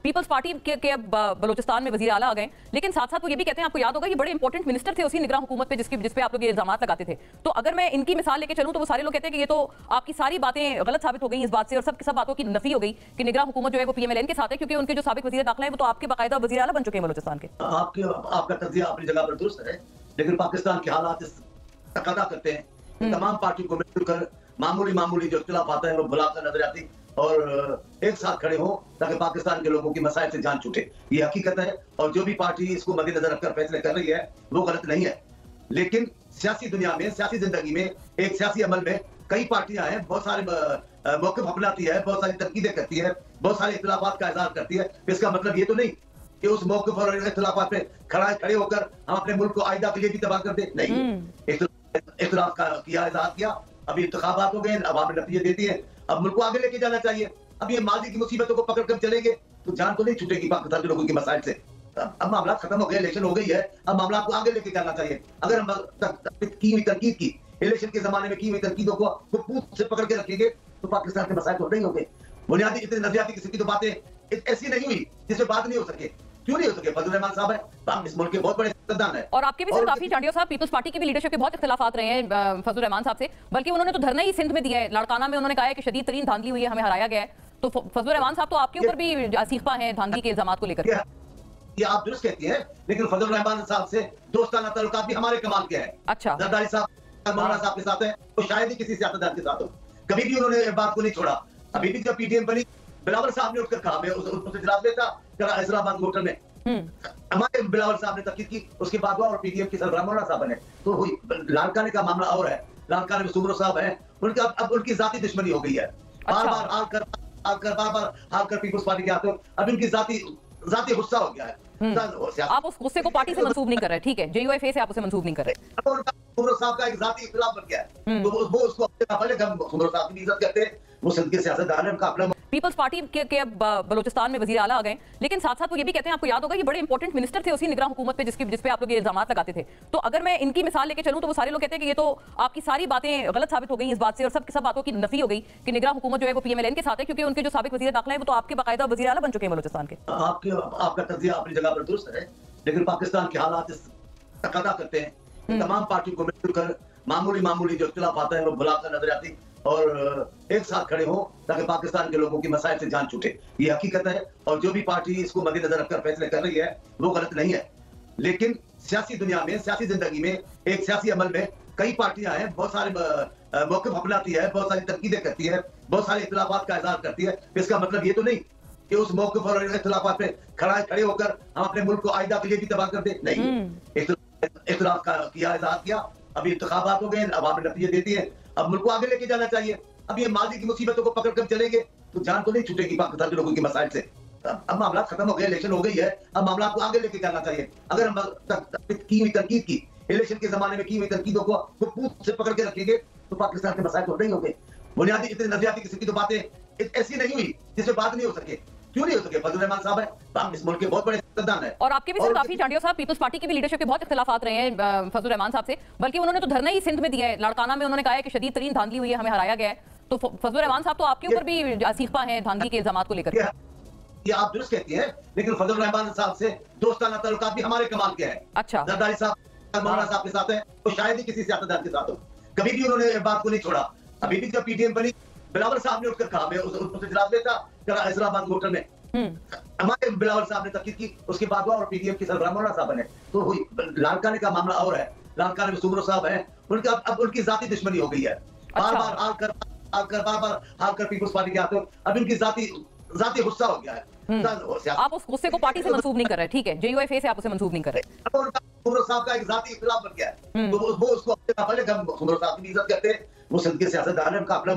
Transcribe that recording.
Peoples party के अब बलोचिस्तान में वजीर आला आ गए, लेकिन साथ साथ वो ये भी कहते हैं, आपको याद होगा ये बड़े इंपॉर्टेंट मिनिस्टर थे उसी निगरान हुकूमत पे जिस पे आप लोग ये इल्जाम लगाते थे। तो अगर मैं इनकी मिसाल लेके चलूं तो वो सारे लोग कहते हैं कि ये तो आपकी सारी बातें गलत साबित हो गई इस बात से, और सब बातों की नफी हो गई कि निगरान हुकूमत जो है वो PMLN के साथ है, क्योंकि उनके जो साबिक वजीर दाखिला है वो तो आपके बाकायदा वजीर आला बन चुके हैं बलोचिस्तान के। आपका तज्जिया अपनी जगह पर दुरुस्त है, लेकिन पाकिस्तान के हालात तकादा करते हैं तमाम पार्टियों को मिलजुल कर मामूली जो इख्तिलाफ आता है वो भुलाकर नजरियाती और एक साथ खड़े हो ताकि पाकिस्तान के लोगों की मसाइल से जान छूटे। ये हकीकत है और जो भी पार्टी इसको मद्देनजर रखकर फैसले कर रही है वो गलत नहीं है। लेकिन सियासी दुनिया में, सियासी जिंदगी में, एक सियासी अमल में कई पार्टियां हैं, बहुत सारे मौक़िफ़ अपनाती है, बहुत सारी तनकीदें करती है, बहुत सारे इख्तिलाफात का इज़हार करती है। इसका मतलब ये तो नहीं कि उस मौक़िफ़ और इख्तिलाफात पे खड़े होकर हम अपने मुल्क को आइंदा के लिए भी तबाह कर दे। नहीं, इख्तिलाफ का किया, इज़हार किया, अभी इंतखाबात हो गए, अवाम नतीजे देती है, अब मुल्क को आगे लेके जाना चाहिए। अब ये माजी की मुसीबतों को पकड़ कर चलेंगे तो जान तो नहीं छूटेगी पाकिस्तान के लोगों की मसाइल से। अब मामला खत्म हो गया, इलेक्शन हो गई है, अब मामला को आगे लेके जाना चाहिए। अगर हम तनकीद की इलेक्शन के जमाने में की हुई तनकीदों को पूछ से पकड़ के रखेंगे तो पाकिस्तान के मसाइल तो नहीं होंगे। बुनियादी इतनी नजरियाती किस्म की तो बातें ऐसी नहीं हुई जिससे बात नहीं हो सके। क्यों नहीं हो सके? फजल रहमान साहब है, इस मुल्क के बहुत बड़े सियासतदान है। और आपके भी सर काफी चांडियो साहब पीपल्स पार्टी की भी लीडरशिप के बहुत इख्तिलाफात रहे हैं फजल रहमान साहब से, बल्कि उन्होंने तो धरना ही सिंध में दिया है। लाड़काना में उन्होंने कहा है कि शदीद तरीन धांधली हुई है, हमें हराया गया है। तो फजल रहमान साहब तो आपके ऊपर भी असीफा हैं धांधली के इल्जामात को लेकर। ये आप दुरुस्त कहती हैं, लेकिन फजल रहमान साहब से दोस्ताना ताल्लुकात भी हमारे कमाल के हैं। अच्छा, जरदारी साहब मौलाना साहब के साथ है तो शायद ही किसी सियासतदान के साथ हो। कभी भी उन्होंने बात को नहीं छोड़ा। अभी भी जब PTM बनी, बिलावल साहब ने उठकर कहा, मैं उससे जवाब देता इस्लामाबाद होटल में हमारे बिलावल साहब ने तकीद की, उसके बाद और PTM के सरबराह मौलाना साहब ने तो हुई। लाड़काने का मामला और है, लाड़काने में सुमरो साहब हैं, उनका अब उनकी जाती दुश्मनी हो गई है। बार बार आकर पीपल्स पार्टी के आते हो, अब इनकी जाती गुस्सा हो गया है। आप उस गुस्से को पार्टी से मंसूब नहीं कर रहे, ठीक है, JUIFA से आप उसे मंसूब नहीं कर रहे। सुमरो साहब का एक जाती इख्तिलाफ बन गया है, तो वो उसको सुमरो साहब की इज्जत करते हैं, वो सिंध के सियासतदान है, उनका अपना। पीपल्स पार्टी के अब बलोचिस्तान में वजीर आला आ गए, लेकिन साथ साथ वो ये भी कहते हैं, आपको याद होगा ये बड़े इंपॉर्टेंट मिनिस्टर थे उसी निगरान हुकूमत पे जिस पे आप लोग ये इल्जाम लगाते थे। तो अगर मैं इनकी मिसाल लेके चलूं तो वो सारे लोग कहते हैं कि ये तो आपकी सारी बातें गलत साबित हो गई इस बात से, और सब बातों की नफी हो गई कि निगरान हुकूमत जो है वो PMLN के साथ है, क्योंकि उनके जो साबिक वजीर दाखिला है वो तो आपके बाकायदा वजीर आला बन चुके हैं बलोचिस्तान के। आपका तज्जिया अपनी जगह पर दुरुस्त है, लेकिन पाकिस्तान के हालात तकादा करते हैं तमाम पार्टियों को मिलजुल कर मामूली जो इख्तिलाफ आता है वो भुलाकर नजरियाती और एक साथ खड़े हो ताकि पाकिस्तान के लोगों की मसाइल से जान छूटे। ये हकीकत है और जो भी पार्टी इसको मद्देनजर रखकर फैसले कर रही है वो गलत नहीं है। लेकिन सियासी दुनिया में, सियासी जिंदगी में, एक सियासी अमल में कई पार्टियां हैं, बहुत सारे मौक़िफ़ अपनाती है, बहुत सारी तनकीदें करती है, बहुत सारे इख्तिलाफात का इज़हार करती है। इसका मतलब ये तो नहीं कि उस मौक़िफ़ और इख्तिलाफात पे खड़े होकर हम अपने मुल्क को आइंदा के लिए भी तबाह कर दे। नहीं, इख्तिलाफ का किया, इज़हार किया, अभी इंतखाबात हो गए, अवाम नतीजे देती है, अब मुल्क को आगे लेके जाना चाहिए। अब ये माजी की मुसीबतों को पकड़ कर चलेंगे तो जान तो नहीं छूटेगी पाकिस्तान के लोगों की मसाइल से। अब मामला खत्म हो गया, इलेक्शन हो गई है, अब मामला को आगे लेके जाना चाहिए। अगर हम तनकीद की इलेक्शन के जमाने में की हुई तनकीदों को पूछ से पकड़ के रखेंगे तो पाकिस्तान के मसाइल तो नहीं होंगे। बुनियादी इतनी नजरियाती किस्म की तो बातें ऐसी नहीं हुई जिससे बात नहीं हो सके। क्यों नहीं हो सके? फजल रहमान साहब है, इस मुल्क के बहुत बड़े सियासतदान है। और आपके भी सर काफी चांडियो साहब पीपल्स पार्टी की भी लीडरशिप के बहुत इख्तिलाफात रहे हैं फजल रहमान साहब से, बल्कि उन्होंने तो धरना ही सिंध में दिया है। लाड़काना में उन्होंने कहा है कि शदीद तरीन धांधली हुई है, हमें हराया गया है। तो फजल रहमान साहब तो आपके ऊपर भी असीफा हैं धांधली के इल्जामात को लेकर। ये आप दुरुस्त कहती हैं, लेकिन फजल रहमान साहब से दोस्ताना ताल्लुकात भी हमारे कमाल के हैं। अच्छा, जरदारी साहब मौलाना साहब के साथ है तो शायद ही किसी सियासतदान के साथ हो। कभी भी उन्होंने बात को नहीं छोड़ा। अभी भी जब PTM बनी, बिलावल साहब ने उठकर कहा, मैं उससे जवाब देता इस्लामाबाद होटल में हमारे बिलावल साहब ने तकीद की, उसके बाद और PTM के सरबराह मौलाना साहब ने तो हुई। लाड़काने का मामला और है, लाड़काने में सुमरो साहब हैं, उनका अब उनकी जाती दुश्मनी हो गई है। बार बार आकर पीपल्स पार्टी के आते हो, अब इनकी जाती गुस्सा हो गया है। आप उस गुस्से को पार्टी से मंसूब नहीं कर रहे, ठीक है, JUIFA से आप उसे मंसूब नहीं कर रहे। सुमरो साहब का एक जाती इख्तिलाफ बन गया है, तो वो उसको सुमरो साहब की इज्जत करते हैं, वो सिंध के सियासतदान है, उनका अपना